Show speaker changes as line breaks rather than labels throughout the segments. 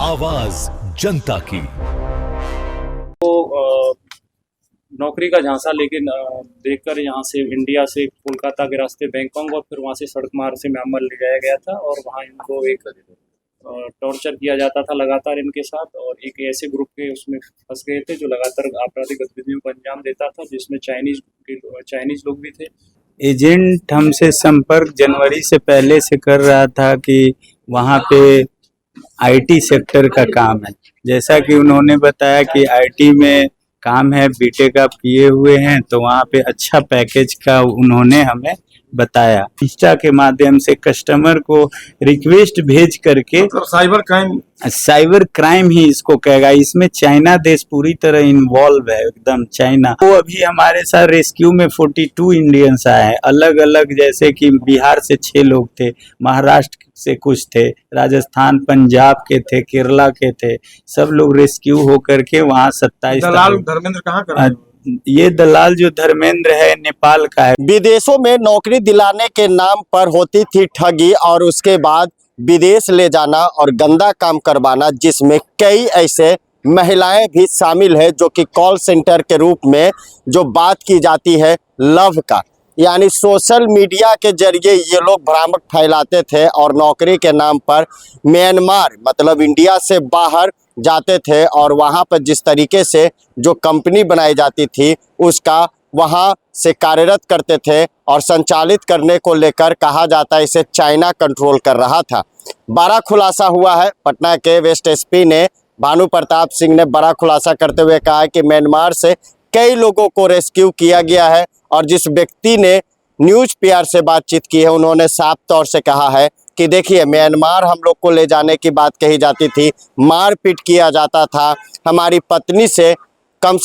आवाज जनता की।
नौकरी का झांसा लेकिन देखकर यहाँ से इंडिया से कोलकाता के रास्ते बैंकॉक और फिर वहाँ से सड़क मार्ग से म्यांमार ले जाया गया था और वहाँ इनको एक टॉर्चर किया जाता था लगातार इनके साथ, और एक ऐसे ग्रुप के उसमें फंस गए थे जो लगातार आपराधिक गतिविधियों को अंजाम देता था, जिसमें चाइनीज लोग भी थे।
एजेंट हमसे संपर्क जनवरी से पहले से कर रहा था कि वहाँ पे आईटी सेक्टर का काम है। जैसा कि उन्होंने बताया कि आईटी में काम है, बीटेक आप किए हुए हैं, तो वहाँ पे अच्छा पैकेज का उन्होंने हमें बताया। इंस्टा के माध्यम से कस्टमर को रिक्वेस्ट भेज करके, मतलब साइबर क्राइम ही इसको कहेगा। इसमें चाइना देश पूरी तरह इन्वॉल्व है, एकदम चाइना। वो अभी हमारे साथ रेस्क्यू में 42 इंडियंस आए हैं, अलग अलग, जैसे कि बिहार से 6 लोग थे, महाराष्ट्र से कुछ थे, राजस्थान पंजाब के थे, केरला के थे, सब लोग रेस्क्यू होकर के वहाँ 27।
दलाल धर्मेंद्र कहाँ का?
ये दलाल जो धर्मेंद्र है नेपाल का है।
विदेशों में नौकरी दिलाने के नाम पर होती थी ठगी और उसके बाद विदेश ले जाना और गंदा काम करवाना, जिसमें कई ऐसे महिलाएं भी शामिल है जो कि कॉल सेंटर के रूप में जो बात की जाती है लव का, यानी सोशल मीडिया के जरिए ये लोग भ्रामक फैलाते थे और नौकरी के नाम पर म्यांमार मतलब इंडिया से बाहर जाते थे और वहाँ पर जिस तरीके से जो कंपनी बनाई जाती थी उसका वहाँ से कार्यरत करते थे और संचालित करने को लेकर कहा जाता है इसे चाइना कंट्रोल कर रहा था। बड़ा खुलासा हुआ है। पटना के वेस्ट एसपी ने भानु प्रताप सिंह ने बड़ा खुलासा करते हुए कहा है कि म्यांमार से कई लोगों को रेस्क्यू किया गया है और जिस व्यक्ति ने न्यूज़ पीआर से बातचीत की है उन्होंने साफ तौर से कहा है कि देखिए, म्यांमार हम लोग को ले जाने की बात कही जाती थी, मारपीट किया जाता था, हमारी पत्नी से कम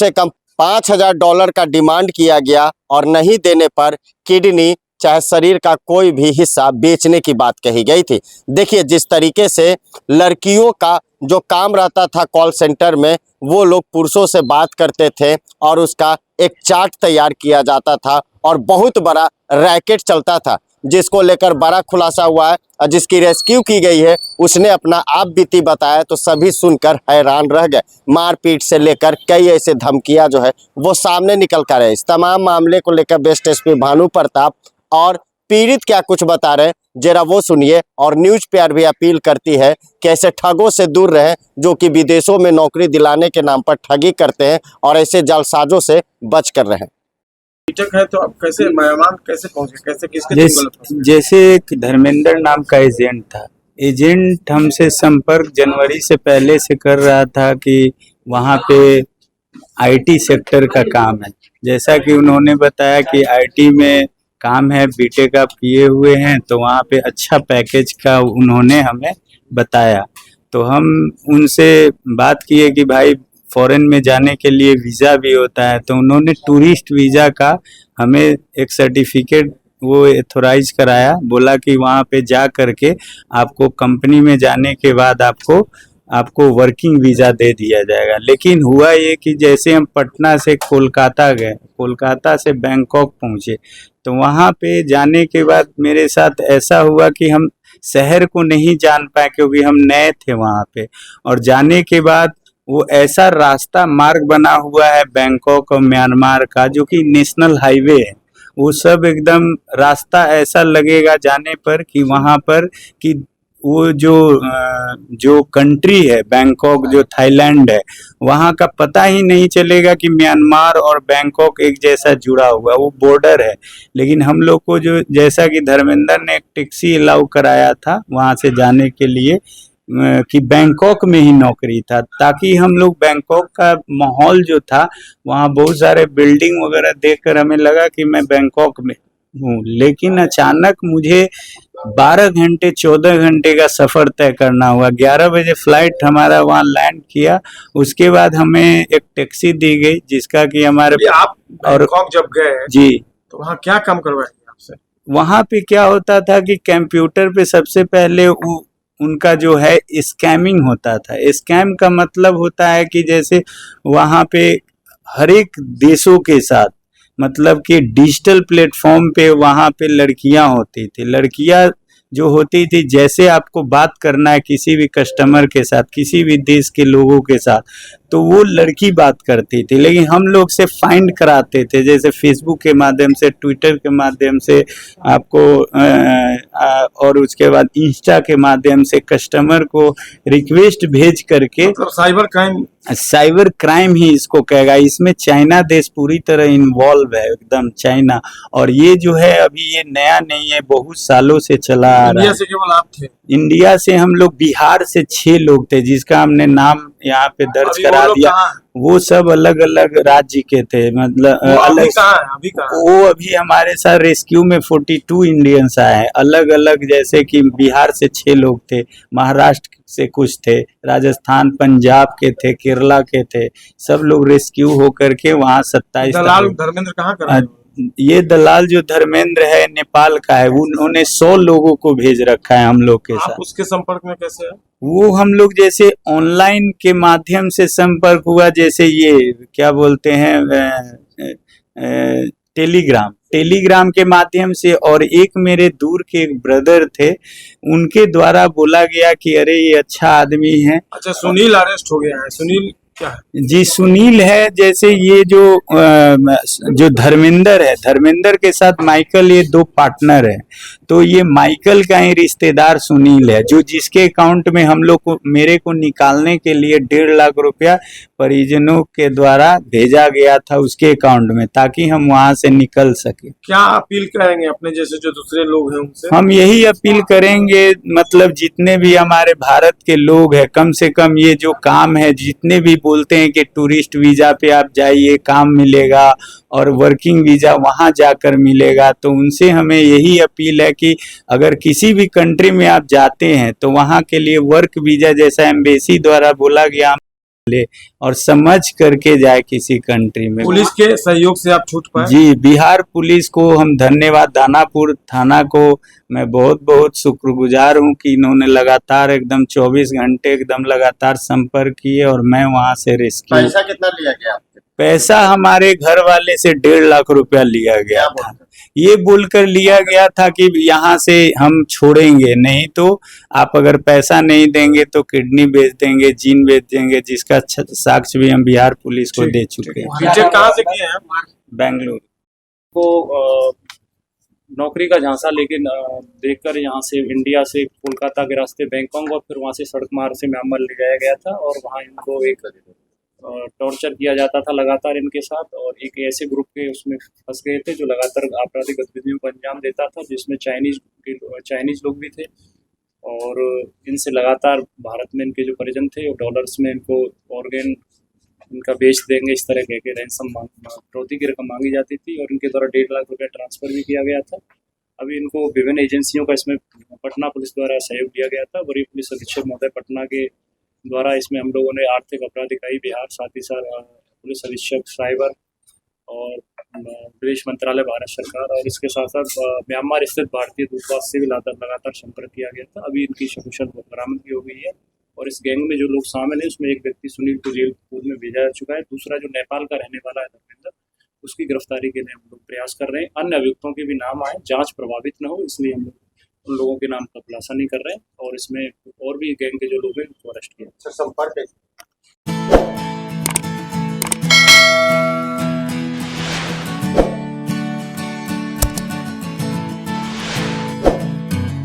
$5,000 का डिमांड किया गया और नहीं देने पर किडनी चाहे शरीर का कोई भी हिस्सा बेचने की बात कही गई थी। देखिए, जिस तरीके से लड़कियों का जो काम रहता था कॉल सेंटर में, वो लोग पुरुषों से बात करते थे और उसका एक चार्ट तैयार किया जाता था और बहुत बड़ा रैकेट चलता था, जिसको लेकर बड़ा खुलासा हुआ है और जिसकी रेस्क्यू की गई है उसने अपना आप बीती बताया तो सभी सुनकर हैरान रह गए। मारपीट से लेकर कई ऐसे धमकियां जो है वो सामने निकल कर है। इस तमाम मामले को लेकर वेस्ट एसपी भानु प्रताप और पीड़ित क्या कुछ बता रहे हैं जरा वो सुनिए। और न्यूज़ पीआर भी अपील करती है कि ऐसे ठगों से दूर रहें जो कि विदेशों में नौकरी दिलाने के नाम पर ठगी करते हैं और ऐसे जालसाजों से बच कर रहें।
है तो अब कैसे मेहमान कैसे पहुंचे, कैसे किसके
जैसे एक धर्मेंद्र नाम का एजेंट था। एजेंट हमसे संपर्क जनवरी से पहले से कर रहा था कि वहाँ पे आईटी सेक्टर का काम है। जैसा कि उन्होंने बताया कि आईटी में काम है, बीटेक आप किए हुए हैं, तो वहाँ पे अच्छा पैकेज का उन्होंने हमें बताया। तो हम उनसे बात किए कि भाई फॉरेन में जाने के लिए वीज़ा भी होता है, तो उन्होंने टूरिस्ट वीज़ा का हमें एक सर्टिफिकेट वो एथोराइज कराया। बोला कि वहाँ पे जा करके आपको कंपनी में जाने के बाद आपको वर्किंग वीज़ा दे दिया जाएगा। लेकिन हुआ ये कि जैसे हम पटना से कोलकाता गए, कोलकाता से बैंकॉक पहुँचे, तो वहाँ पे जाने के बाद मेरे साथ ऐसा हुआ कि हम शहर को नहीं जान पाए क्योंकि हम नए थे वहाँ पे। और जाने के बाद वो ऐसा रास्ता मार्ग बना हुआ है बैंकॉक और म्यांमार का जो कि नेशनल हाईवे है, वो सब एकदम रास्ता ऐसा लगेगा जाने पर कि वहाँ पर कि वो जो कंट्री है बैंकॉक, जो थाईलैंड है, वहाँ का पता ही नहीं चलेगा कि म्यांमार और बैंकॉक एक जैसा जुड़ा हुआ, वो बॉर्डर है। लेकिन हम लोग को जो जैसा कि धर्मेंद्र ने एक टैक्सी अलाउ कराया था वहाँ से जाने के लिए कि बैंकॉक में ही नौकरी था, ताकि हम लोग बैंकॉक का माहौल जो था वहाँ बहुत सारे बिल्डिंग वगैरह देखकर हमें लगा कि मैं बैंकॉक में हूँ। लेकिन अचानक मुझे 12 घंटे 14 घंटे का सफ़र तय करना हुआ। 11 बजे फ्लाइट हमारा वहाँ लैंड किया। उसके बाद हमें एक टैक्सी दी गई जिसका कि हमारे
आप बैंकॉक जब गए
जी
तो वहाँ क्या काम करवाएंगे आपसे?
वहाँ पे क्या होता था कि कंप्यूटर पे सबसे पहले उनका जो है स्कैमिंग होता था। स्कैम का मतलब होता है कि जैसे वहाँ पे हर एक देशों के साथ मतलब कि डिजिटल प्लेटफॉर्म पे वहाँ पे लड़कियाँ होती थी। लड़कियाँ जो होती थी, जैसे आपको बात करना है किसी भी कस्टमर के साथ, किसी भी देश के लोगों के साथ, तो वो लड़की बात करती थी, लेकिन हम लोग से फाइंड कराते थे, जैसे फेसबुक के माध्यम से, ट्विटर के माध्यम से आपको और उसके बाद इंस्टा के माध्यम से कस्टमर को रिक्वेस्ट भेज करके,
मतलब साइबर क्राइम।
साइबर क्राइम ही इसको कहेगा। इसमें चाइना देश पूरी तरह इन्वॉल्व है, एकदम चाइना। और ये जो है अभी ये नया नहीं है, बहुत सालों से चला आ रहा
इंडिया
है।
से केवल आप थे?
इंडिया से हम लोग, बिहार से 6 लोग थे जिसका हमने नाम यहाँ पे दर्ज
अभी वो
करा
लोग
दिया।
कहाँ हैं?
वो सब अलग अलग राज्य के थे, मतलब
वो अभी
अलग।
कहाँ है? अभी कहाँ है?
वो अभी हमारे साथ रेस्क्यू में 42 इंडियंस आए हैं, अलग अलग। जैसे कि बिहार से 6 लोग थे, महाराष्ट्र से कुछ थे, राजस्थान पंजाब के थे, केरला के थे, सब लोग रेस्क्यू होकर के वहाँ 27
दलाल धर्मेंद्र कहाँ कर रहे हैं?
ये दलाल जो धर्मेंद्र है नेपाल का है, उन्होंने 100 लोगों को भेज रखा है हम लोग के
आप
साथ।
उसके संपर्क में कैसे है?
वो हम लोग जैसे ऑनलाइन के माध्यम से संपर्क हुआ, जैसे ये क्या बोलते हैं टेलीग्राम के माध्यम से। और एक मेरे दूर के एक ब्रदर थे, उनके द्वारा बोला गया कि अरे ये अच्छा आदमी है।
अच्छा, सुनील अरेस्ट हो गया है। सुनील क्या है?
जी, सुनील है। जैसे ये जो धर्मेंद्र है, धर्मेंद्र के साथ माइकल, ये 2 पार्टनर है। तो ये माइकल का ही रिश्तेदार सुनील है, जो जिसके अकाउंट में हम लोग को, मेरे को निकालने के लिए 1.5 लाख रुपया परिजनों के द्वारा भेजा गया था उसके अकाउंट में, ताकि हम वहां से निकल सके।
क्या अपील करेंगे अपने जैसे जो दूसरे लोग हैं उनसे?
हम यही अपील करेंगे, मतलब जितने भी हमारे भारत के लोग हैं, कम से कम ये जो काम है, जितने भी बोलते हैं कि टूरिस्ट वीजा पे आप जाइए काम मिलेगा और वर्किंग वीजा वहां जाकर मिलेगा, तो उनसे हमें यही अपील है कि अगर किसी भी कंट्री में आप जाते हैं तो वहां के लिए वर्क वीजा, जैसा एम्बेसी द्वारा बोला गया, ले और समझ करके जाए किसी कंट्री में।
पुलिस के सहयोग से आप छूट पाए?
जी, बिहार पुलिस को हम धन्यवाद, दानापुर थाना को मैं बहुत बहुत शुक्रगुजार हूँ कि इन्होंने लगातार एकदम 24 घंटे एकदम लगातार संपर्क किए और मैं वहां से रेस्क्यू।
पैसा कितना लिया गया आपसे?
पैसा हमारे घर वाले से 1.5 लाख रुपया लिया गया था। ये बोलकर लिया गया था कि यहाँ से हम छोड़ेंगे नहीं, तो आप अगर पैसा नहीं देंगे तो किडनी बेच देंगे, जीन बेच देंगे, जिसका साक्ष्य भी हम बिहार पुलिस को दे चुके हैं।
रिजेक्ट कहाँ से किए हैं?
बेंगलुरु
को नौकरी का झांसा लेकिन देखकर यहाँ से इंडिया से कोलकाता के रास्ते बैंकॉक और फिर वहाँ से सड़क मार्ग से म्यांमार ले जाया गया था और वहाँ इनको एक टॉर्चर किया जाता था लगातार इनके साथ। और एक ऐसे ग्रुप के उसमें फंस गए थे जो लगातार आपराधिक गतिविधियों को अंजाम देता था, जिसमें चाइनीज लोग भी थे। और इनसे लगातार भारत में इनके जो परिजन थे वो डॉलर्स में इनको ऑर्गेन इनका बेच देंगे, इस तरह के रैंसम फिरौती की रकम मांगी जाती थी और इनके द्वारा 1.5 लाख रुपये ट्रांसफ़र भी किया गया था। अभी इनको विभिन्न एजेंसियों का इसमें पटना पुलिस द्वारा सहयोग दिया गया था। वरीय पुलिस अधीक्षक महोदय पटना के द्वारा इसमें हम लोगों ने आर्थिक अपराध इकाई बिहार, साथ ही साथ पुलिस अधीक्षक साइबर और विदेश मंत्रालय भारत सरकार और इसके साथ साथ म्यांमार स्थित भारतीय दूतावास से भी लगातार संपर्क किया गया था। अभी इनकी सकुशल बरामदगी हो गई है और इस गैंग में जो लोग शामिल हैं उसमें एक व्यक्ति सुनील को जेल में भेजा जा चुका है। दूसरा जो नेपाल का रहने वाला है धर्मेंद्र, उसकी गिरफ्तारी के लिए हम लोग प्रयास कर रहे हैं। अन्य अभियुक्तों के भी नाम आए, जांच प्रभावित न हो, इसलिए हम लोग उन लोगों के नाम का खुलासा नहीं कर रहे हैं और इसमें और भी गैंग के जो लोग हैं उनको अरेस्ट किया।
संपर्क